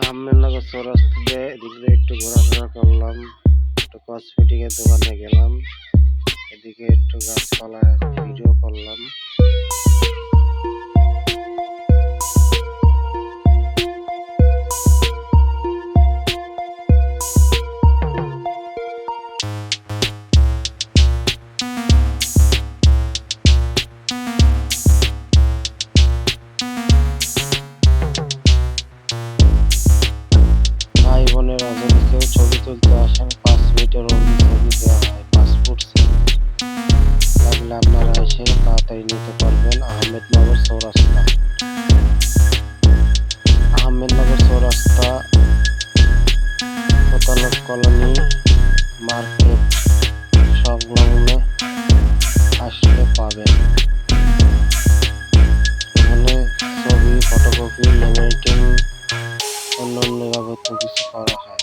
আহমেদনগর চৌরাস্তা দিয়ে এদিক দিয়ে একটু ঘোরাফেরা করলাম, একটু কসমেটিকের দোকানে গেলাম, এদিকে একটু গাছপালা ভিডিও করলাম। ভাই বোনেরা যদি কেউ ছবি তুলতে আসেন 5 মিটার ছবি দেওয়া হয়, পাসপোর্ট লাগলে আপনারা এসে তাড়াতাড়ি নিতে পারবেন। আহমেদনগর চৌরাস্তা, আহমেদনগর চৌরাস্তা, প্রতারক কলোনি মার্কেট সংলগ্ন আসলে পাবেন। এখানে ছবি, ফটোকপি, লেমিনেটিং, অন্যান্য যাবতীয় কিছু করা হয়।